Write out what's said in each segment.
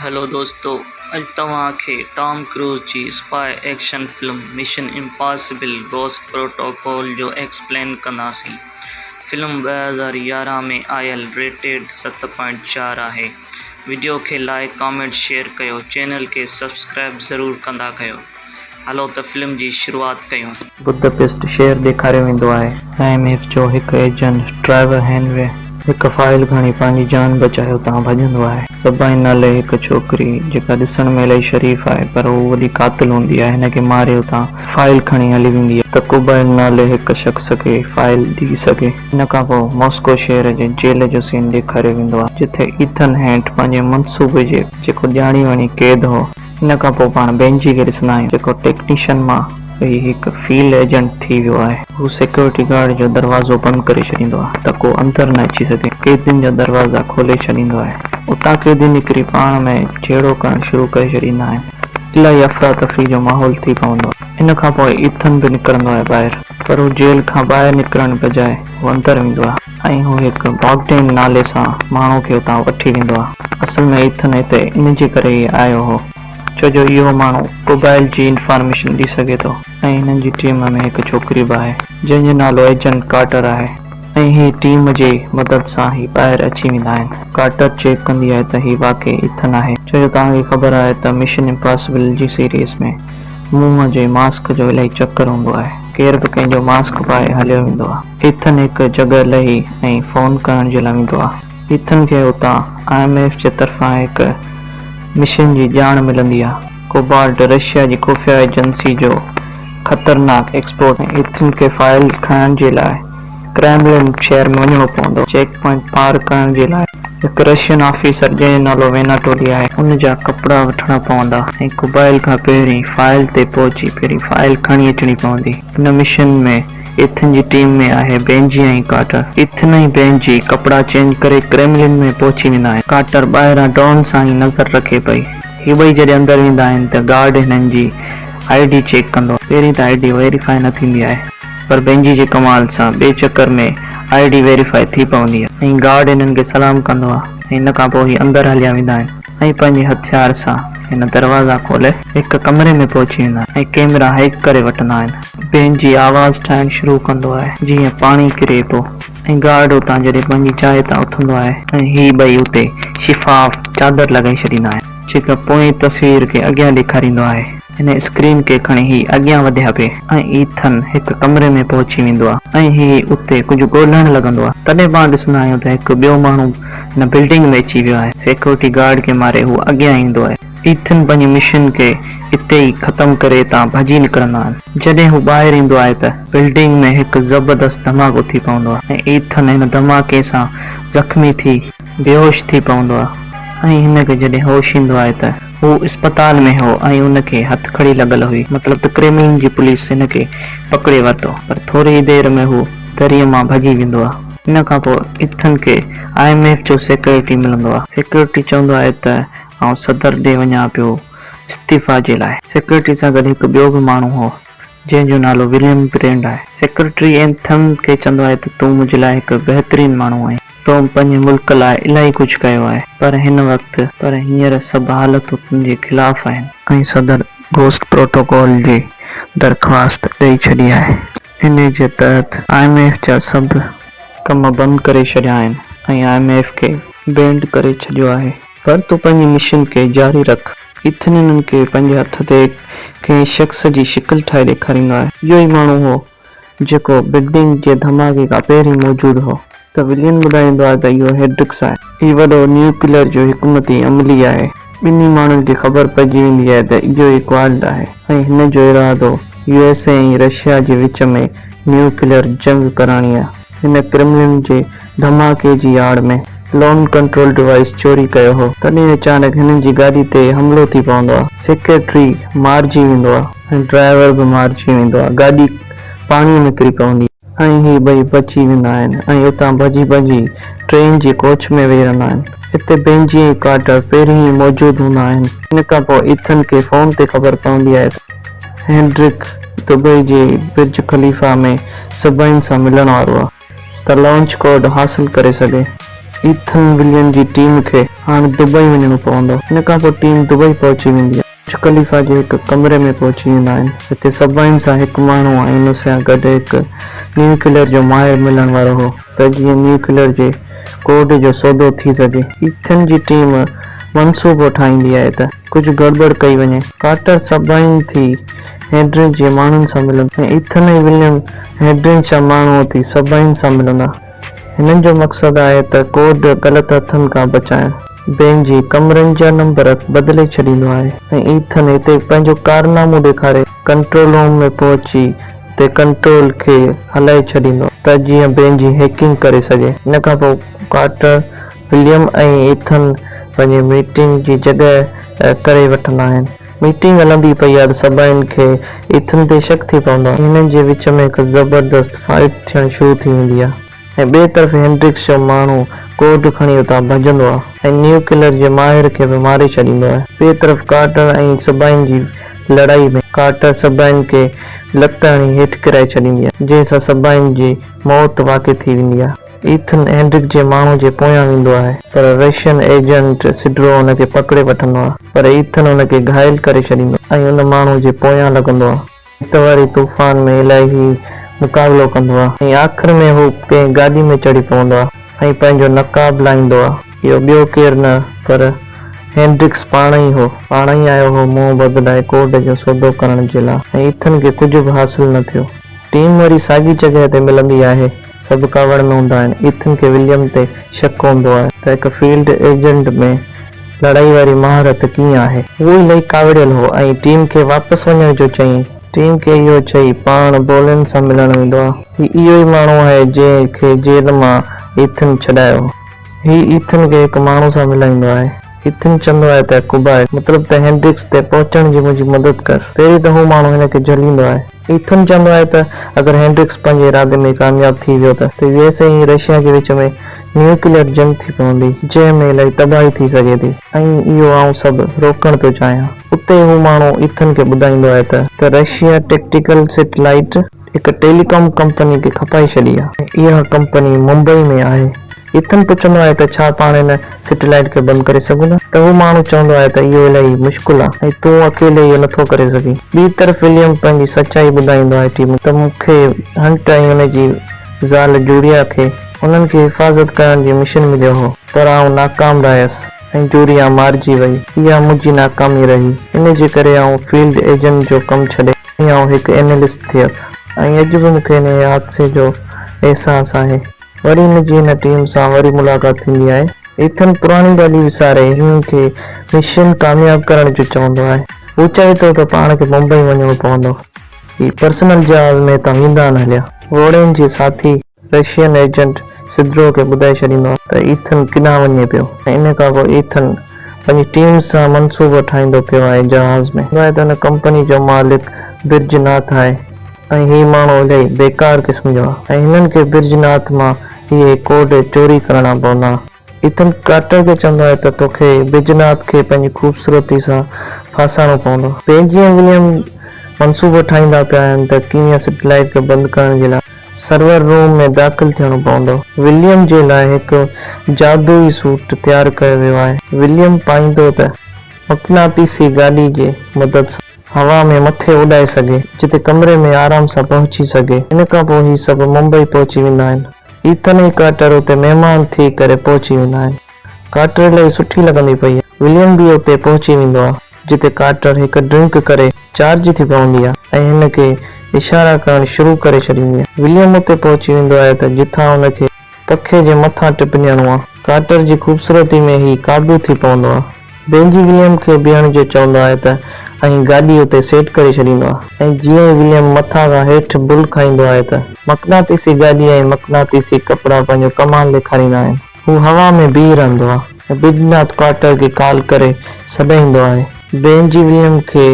Hello दोस्तों, अॼु तव्हांखे टॉम क्रूज़ जी spy action film Mission Impossible Ghost Protocol जो एक्सप्लेन कंदासीं। फिल्म 2011 में आयल रेटेड 7.4 आहे। वीडियो खे लाइक कमेंट शेयर कयो, चैनल खे सब्सक्राइब ज़रूरु कंदा कयो। हलो त फिल्म जी शुरूआत कयूं। बुदापेस्ट शहर ॾेखारियो वेंदो आहे। IMF जो हिकु एजेंट ड्राइवर हेनवे हिकु फाइल खणी पंहिंजी जान बचाए उतां भॼंदो आहे। सबाइन नाले हिकु छोकिरी जेका ॾिसण में इलाही शरीफ़ आहे पर हू वॾी कातिल हूंदी आहे, हिनखे मारे उतां फाइल खणी हली वेंदी आहे त कुबाइल नाले हिकु शख़्स खे फाइल ॾेई सघे। हिन खां पोइ मॉस्को शहर जे जेल जो सीन ॾेखारियो वेंदो आहे, जिथे ईथन हैंट पंहिंजे मनसूबे जे जेको ॼाणी वञी कैद हो। हिन खां पोइ पाण बेंजी खे ॾिसंदा आहियूं, जेको टेक्नीशियन मां हिकु फील्ड एजेंट थी वियो आहे। हू सिक्योरिटी गार्ड जो दरवाज़ो बंदि करे छॾींदो आहे त को अंदरि न अची सघे। कैदियुनि जा दरवाज़ा खोले छॾींदो आहे। उतां कैदी निकिरी पाण में छेड़ो करणु शुरू करे छॾींदा आहिनि। इलाही अफ़रा तफ़री जो माहौल थी पवंदो आहे। इन खां पोइ ईथन बि निकिरंदो आहे ॿाहिरि, पर हू जेल खां ॿाहिरि निकिरण बजाए हू अंदरि वेंदो आहे ऐं हू हिकु बॉगडेन नाले सां माण्हू खे उतां वठी वेंदो आहे। असल में ईथन हिते इन जे करे ई आयो हो छो जो इहो माण्हू कुबाइल जी इंफॉर्मेशन ॾेई सघे थो ऐं हिननि जी टीम में हिकु छोकिरी बि आहे जंहिंजो नालो एजेंट कार्टर आहे ऐं ही टीम जे मदद सां ही ॿाहिरि अची वेंदा आहिनि। कार्टर चेक कंदी आहे त ही वाकई ईथन आहे, छो जो तव्हांखे ख़बर आहे त मिशन इम्पॉसिबल जी सीरीज़ में मुंहं जे मास्क जो इलाही चक्कर हूंदो आहे। केर बि कंहिंजो मास्क पाए हलियो वेंदो आहे। ईथन हिकु जॻह लही ऐं फ़ोन करण जे लाइ वेंदो आहे। ईथन खे उतां IMF जे तरफ़ां हिकु मिशन जी ॼाण मिलंदी आहे। कोबाल्ट रशिया जी खुफ़िया एजेंसी जो ख़तरनाक एक्सपोर्ट है। ईथन खे फाइल खणण जे लाइ क्रेमलिन शहर में वञिणो पवंदो। चेक पॉइंट पार करण जे लाइ हिकु रशियन ऑफिसर जंहिंजो नालो वेनाटोली आहे, उन जा कपिड़ा वठणा पवंदा ऐं कुबाइल खां पहिरीं फाइल ते पहुची पहिरीं फाइल खणी अचणी पवंदी। हिन मिशन में ईथन जी टीम में आहे बेंजी ऐं कार्टर। ईथन ऐं बेंजी कपिड़ा चेंज करे क्रेमलिन में पहुची वेंदा आहिनि। कार्टर ॿाहिरां डॉन सां ई नज़र रखे पई। ही ॿई जॾहिं अंदरि वेंदा आहिनि त गार्ड हिननि जी ID चेक कंदो। पहिरीं त ID वेरीफाई न थींदी आहे, पर बेंजी जे कमाल सां ॿिए चकर में ID वेरीफाई थी पवंदी आहे ऐं गार्ड हिननि खे सलाम कंदो आहे। हिन खां पोइ ही अंदरि हलिया वेंदा आहिनि ऐं पंहिंजे हथियार सां हिन दरवाज़ा खोले हिकु कमरे में पहुची वेंदा आहिनि ऐं कैमरा हैक करे वठंदा आहिनि। बेंजी आवाज़ ठाहिणु शुरू कंदो आहे जीअं पाणी किरे पियो ऐं गार्ड उतां जॾहिं पंहिंजी जाइ तां उथंदो आहे ऐं ही ॿई उते शिफ़ाफ़ चादर लॻाए छॾींदा आहिनि जेका पोइ तस्वीर खे अॻियां ॾेखारींदो आहे। हिन स्क्रीन खे खणी ही अॻियां वधिया पिए ऐं ईथन हिकु कमरे में पहुची वेंदो आहे ऐं ही उते कुझु ॻोल्हण लॻंदो आहे। तॾहिं पाण ॾिसंदा आहियूं त हिकु ॿियो माण्हू हिन बिल्डिंग में अची वियो आहे। सिक्योरिटी गार्ड खे मारे हू अॻियां ईंदो आहे। ईथन पंहिंजी मिशन खे हिते ई ख़तमु करे हितां भॼी निकिरंदा आहिनि। जॾहिं हू ॿाहिरि ईंदो आहे त बिल्डिंग में हिकु ज़बरदस्त धमाको थी पवंदो आहे ऐं ईथन हिन धमाके सां ज़ख़्मी थी बेहोश थी पवंदो आहे ऐं हिनखे जॾहिं होश ईंदो आहे त हू अस्पताल में हो ऐं उनखे हथकड़ी लॻल हुई। मतिलबु त क्रेमलिन जी पुलिस हिनखे पकड़े वरितो, पर थोरी देरि में हू दरीअ मां भॼी वेंदो आहे। हिन खां पोइ ईथन खे IMF जो सिक्योरिटी मिलंदो आहे। सिक्योरिटी चवंदो आहे त आउं सदर ॾे वञा पियो इस्तीफ़ा जे लाइ। सिक्योरिटी सां गॾु हिकु ॿियो बि माण्हू हो जंहिंजो नालो विलियम ब्रेंड आहे। सेक्रेटरी ईथन खे चवंदो आहे त तूं मुंहिंजे लाइ हिकु बहितरीन माण्हू आहे, तो पंहिंजे मुल्क लाइ इलाही कुझु कयो आहे, पर हिन वक़्तु हींअर सभु हालतूं तुंहिंजे ख़िलाफ़ आहिनि ऐं सदर गोस्ट प्रोटोकॉल जी दरख़्वास्त ॾेई छॾी आहे। इन जे तहत IMF जा सभु कम बंदि करे छॾिया आहिनि ऐं IMF खे बैंड करे छॾियो आहे, पर तूं पंहिंजी मिशन खे जारी रख। ईथन हिननि खे पंहिंजे हथ ते कंहिं शख़्स जी शिकिल ठाहे ॾेखारींदो आहे। इहो ई माण्हू हो जेको बिल्डिंग जे धमाके खां पहिरीं मौजूदु हो। त विलियन ॿुधाईंदो आहे त इहो हेड्रिक्स आहे। हीउ वॾो न्यूक्लियर जो हुकूमती अमली आहे। ॿिन्ही माण्हुनि खे ख़बर पइजी वेंदी आहे त इहो ई क्वाड आहे ऐं हिन जो इरादो USA ऐं रशिया जे विच में न्यूक्लियर जंग कराइणी आहे। हिन क्रेमलिन जे धमाके जी आड़ में लोन कंट्रोल डिवाइस चोरी कयो हो। तॾहिं अचानक हिननि जी गाॾी ते हमलो थी पवंदो आहे। सेक्रेटरी मारिजी वेंदो आहे ऐं ड्राइवर बि मारिजी वेंदो आहे। गाॾी पाणीअ में किरी पवंदी ऐं ही ॿई बची वेंदा आहिनि ऐं उतां भॼी भॼी ट्रेन जे कोच में वेही रहंदा आहिनि। हिते बेंजी ऐं कार्टर पहिरीं ई मौजूदु हूंदा आहिनि। हिन खां पोइ ईथन खे फ़ोन ते ख़बर पवंदी आहे त हेनरिक दुबई जे बुर्ज खलीफ़ा में सबाइन सां मिलण वारो आहे त लॉन्च कोड हासिल करे सघे। ईथन विलियम जी टीम खे हाणे दुबई वञणो पवंदो। हिन खां पोइ टीम दुबई पहुची वेंदी आहे। बुर्ज खलीफा जे हिकु कमरे में पहुची वेंदा आहिनि। हिते सभिनी सां हिकु माण्हू ऐं हुन सां गॾु हिकु न्यूक्लियर जो माहिर मिलण वारो हो त जीअं न्यूक्लियर जे कोड जो सौदो थी सघे। ईथन जी टीम मनसूबो ठाहींदी आहे त कुझु गड़बड़ कई वञे। कार्टर सभिनी थी हेड्रिच जे माण्हुनि सां मिलंदो ऐं ईथन ऐं विलियम हेड्रिच जा माण्हू थी सभिनी सां मिलंदा। हिननि जो मक़सदु आहे त कोड ग़लति हथनि खां बचाइणु। पंहिंजी कमरनि जा नंबर बदिले छॾींदो आहे ऐं ईथन हिते पंहिंजो कारनामो ॾेखारे कंट्रोल रूम में पहुची ते कंट्रोल खे हलाए छॾींदो त जीअं पंहिंजी हैकिंग करे सघे। हिन खां पोइ कार्टर विलियम ऐं ईथन पंहिंजी मीटिंग जी जॻह करे वठंदा आहिनि। मीटिंग हलंदी पई आहे त सभिनी खे ईथन ते शक थी पवंदो आहे। हिननि जे विच में हिकु ज़बरदस्त फाइट थियणु शुरू थी वेंदी आहे ऐं ॿिए तरफ़ हेंड्रिक्स जो माण्हू कोड खणी उतां भॼंदो आहे ऐं न्यूक्लियर जे माहिर खे बि मारे छॾींदो आहे। ॿिए तरफ़ कार्टर ऐं सभिनी जी लड़ाई में कार्टर सभिनी खे लत हणी हेठि किराए छॾींदी आहे जंहिंसां सभिनी जी मौत वाक़ई थी वेंदी आहे। ईथन हेंड्रिक जे माण्हू जे पोयां वेंदो आहे पर रशियन एजेंट सिड्रो हुनखे पकड़े वठंदो आहे पर ईथन हुनखे घायल करे छॾींदो ऐं हुन माण्हू जे पोयां लॻंदो आहे। इतवारी तूफ़ान में इलाही मुक़ाबिलो कंदो आहे ऐं आख़िर में हू कंहिं गाॾी में चढ़ी पवंदो आहे ऐं पंहिंजो नक़ाब लाहींदो आहे। इहो ॿियो केरु न पर हेंड्रिक्स पाण ई आयो हो मुंहुं बदिलाए कोड जो सौदो करण जे लाइ ऐं ईथन खे कुझु बि हासिल न थियो। टीम वरी साॻी जॻह ते मिलंदी आहे। सभु कावड़ में हूंदा आहिनि। ईथन खे विलियम ते शक हूंदो आहे त हिकु फील्ड एजेंट में लड़ाई वारी महारत कीअं आहे। उहो इलाही कावड़ियल हो ऐं टीम खे वापसि वञण जो चयईं। टीम खे इहो चई पाण बोलिन सां मिलण वेंदो आहे। इहो ई माण्हू आहे जंहिंखे जेल मां ईथन छॾायो। ही ईथन खे हिकु माण्हू सां मिलाईंदो आहे। ईथन चवंदो आहे त कुबाए मतिलबु त हेंड्रिक्स ते पहुचण जी मुंहिंजी मदद कर। पहिरीं त हू माण्हू हिनखे झलींदो आहे। ईथन चवंदो आहे त अगरि हेंड्रिक्स पंहिंजे इरादे में कामयाबु थी वियो त यूएसए ऐं रशिया जे विच में न्यूक्लियर जंग थी पवंदी जंहिं में इलाही तबाही थी सघे थी ऐं इहो आउं सभु रोकण थो चाहियां। उते हू माण्हू ईथन खे ॿुधाईंदो आहे त रशिया टैक्टिकल सैटेलाइट हिकु टेलीकॉम कंपनी खे खपाए छॾी आहे। इहा कंपनी मुंबई में आहे। ईथन पुछंदो आहे त छा पाण हिन सैटेलाइट खे बंदि करे सघूं था त हू माण्हू चवंदो आहे त इहो इलाही मुश्किल आहे ऐं तूं अकेले इहो नथो करे सघीं। ॿी तरफ़ विलियम पंहिंजी सचाई ॿुधाईंदो आहे टीम त मूंखे हंट ऐं हुनजी ज़ाल जूरिया खे उन्हनि खे हिफ़ाज़त करण जी मिशन मिलियो हो पर आउं नाकाम रहियसि ऐं जूरिया मारिजी वई। इहा मुंहिंजी नाकामी रही। इन जे करे आउं फील्ड एजेंट जो कमु छॾे ऐं आउं हिकु एनालिस्ट थियसि ऐं अॼु बि मूंखे हिन हादसे जो अहसासु आहे। वरी हिनजी हिन टीम सां वरी मुलाक़ात थींदी आहे। ईथन पुराणी ॻाल्हि विसारे हिननि खे मिशन कामयाबु करण जो चवंदो आहे। हू चए थो त पाण खे मुंबई वञणो पवंदो। ही पर्सनल जहाज़ में त वेंदा न हलिया। घोड़नि जे साथी रशियन एजेंट सिड्रो खे ॿुधाए छॾींदो आहे त ईथन किॾां वञे पियो ऐं इन खां पोइ ईथन पंहिंजी टीम सां मनसूबो ठाहींदो पियो आहे जहाज़ में। त हिन कंपनी जो मालिक बिरजनाथ आहे ऐं ही माण्हू इलाही बेकार क़िस्म जो आहे ऐं हिननि खे बिरजनाथ मां इहे कोड चोरी करणा पवंदा। ईथन कार्टर खे चवंदो आहे त तोखे बिरजनाथ खे पंहिंजी ख़ूबसूरती सां फासाइणो पवंदो। पंहिंजी विलियम मनसूबो ठाहींदा पिया आहिनि त कीअं सैटेलाइट खे बंदि करण जे लाइ सर्वर रूम में दाख़िल थियणो पवंदो। विलियम जे लाइ हिकु जादुई सूट तयारु कयो वियो आहे। विलियम पाईंदो त मक़नातीसी गाॾी जे मदद सां हवा में मथे उॾाए सघे जिते कमरे में आराम सां पहुची सघे। इन खां पोइ ही सभु मुंबई पहुची वेंदा आहिनि। ईथन ऐं कार्टर उते महिमान थी करे पहुची वेंदा आहिनि। कार्टर इलाही सुठी लॻंदी पई आहे। विलियम बि उते पहुची वेंदो आहे जिते कार्टर हिकु ड्रिंक करे चार्ज थी पवंदी आहे ऐं हिन खे इशारा करणु शुरू करे छॾींदी आहे। विलियम उते पहुची वेंदो आहे त जिथां हुनखे पखे जे मथां टिपणी आहे। कार्टर जी ख़ूबसूरती में ही काबू थी पवंदो आहे। पंहिंजी विलियम खे बीहण जो चवंदो आहे त ऐं गाॾी उते सेट करे छॾींदो आहे ऐं जीअं ई विलियम मथां खां हेठि बुल खाईंदो आहे त मक़नातीसी गाॾी ऐं मक़नातीसी कपिड़ा पंहिंजो कमाल ॾेखारींदा आहिनि। हू हवा में बीह रहंदो आहे ऐं बिरजनाथ कार्टर खे कॉल करे सॾाईंदो आहे। पंहिंजी विलियम खे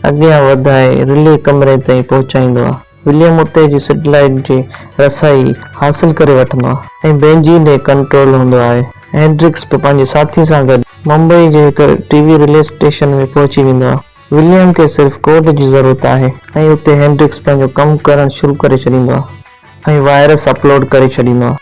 अॻियां वधाए रिले कमरे ताईं पहुचाईंदो आहे। विलियम उते जी सैटेलाइट जी रसाई हासिल करे वठंदो आहे ऐं बेंजी ॾे कंट्रोल हूंदो आहे। हेंड्रिक्स बि पंहिंजे साथी सां गॾु मुंबई जे हिकु टीवी रिले स्टेशन में पहुची वेंदो आहे। विलियम खे सिर्फ़ कोड जी ज़रूरत आहे ऐं उते हेंड्रिक्स पंहिंजो कमु करणु शुरू करे छॾींदो आहे ऐं वायरस अपलोड करे छॾींदो आहे।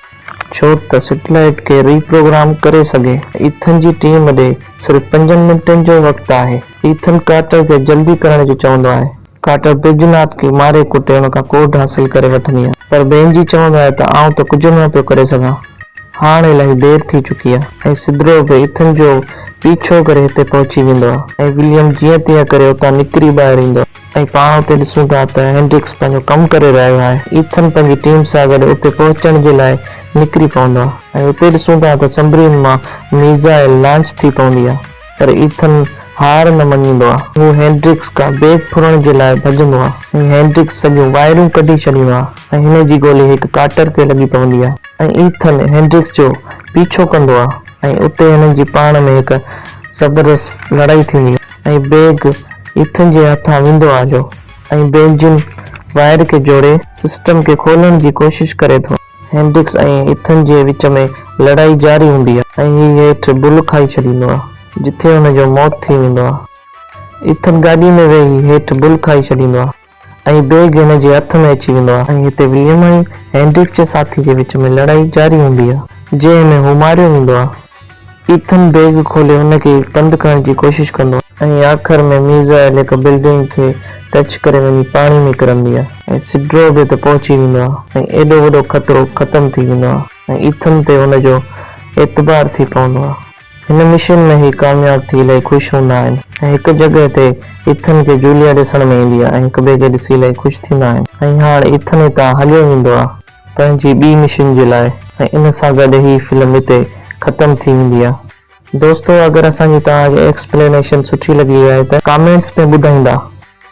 छो त सैटेलाइट खे रीप्रोग्राम करे सघे। ईथन जी टीम ॾे सिर्फ़ 5 मिंटनि जो वक़्तु आहे। ईथन कार्टर खे जल्दी करण जो चवंदो आहे। कार्टर बैजनाथ खे मारे कुटे हुन खां कोड हासिल करे वठंदी आहे, पर बेंजी चवंदो आहे त आउं त कुझु न पियो करे सघां, हाणे इलाही देर थी चुकी आहे। ऐं सिधरो बि ईथन जो पीछो करे हिते पहुची वेंदो आहे। ऐं विलियम जीअं तीअं करे उतां निकिरी ॿाहिरि ईंदो आहे। ऐं पाण उते ॾिसूं था त हेनरिक्स पंहिंजो कमु करे रहियो आहे। ईथन पंहिंजी टीम सां गॾु उते पहुचण जे लाइ निकिरी पवंदो आहे। ऐं उते ॾिसूं था त सबमरीन मां मिसाइल लॉन्च थी पवंदी आहे, पर ईथन हार न मञींदो आहे। हू हेनरिक्स खां बैग फुरण जे लाइ भॼंदो आहे ऐं हेनरिक्स सॼियूं वायरूं कढी छॾींदो आहे ऐं हिन जी गोली हिकु कार्टर खे लॻी पवंदी आहे। ऐं ईथन हेनरिक्स जो पीछो कंदो आहे ऐं उते हिननि जी पाण में हिकु ज़बरदस्त लड़ाई थींदी आहे। ऐं बैग ईथन जे हथां वेंदो आहे ऐं बेंजिन वायर खे जोड़े सिस्टम खे खोलण जी कोशिश करे थो। हेनरिक्स ऐं ईथन जे विच में लड़ाई जारी हूंदी आहे ऐं हीउ हेठि बुल खाई छॾींदो आहे, जिथे हुनजो मौत थी वेंदो आहे। ईथन गाॾी में वेही हेठि बुल खाई छॾींदो आहे ऐं बैग हिन जे हथ में अची वेंदो आहे। ऐं हिते विलियम ऐं हेनरिक्स जे साथी जे विच में लड़ाई जारी हूंदी आहे, जंहिं में हू मारियो वेंदो आहे। ईथन बैग खोले हुनखे बंदि करण जी कोशिश कंदो आहे ऐं आख़िर में मिसाइल हिकु बिल्डिंग खे टच करे वञी पाणी में किरंदी आहे ऐं सिड्रो बि त पहुची वेंदो आहे ऐं एॾो वॾो ख़तरो ख़तमु थी वेंदो आहे ऐं ईथन ते हुनजो एतबार थी पवंदो आहे। हिन मिशन में ही कामयाब थी इलाही ख़ुशि हूंदा आहिनि ऐं हिकु जॻह ते ईथन खे जूलिया ॾिसण में ईंदी आहे ऐं हिक ॿिए खे ॾिसी इलाही ख़ुशि थींदा आहिनि। ऐं हाणे ईथन हितां हलियो वेंदो आहे पंहिंजी ॿी मिशन जे लाइ ऐं इन सां गॾु ही फिल्म हिते ख़तमु थी वेंदी आहे। दोस्तो, अगरि असांजी तव्हांखे एक्सप्लेनेशन सुठी लॻी आहे त कमेंट्स में ॿुधाईंदा।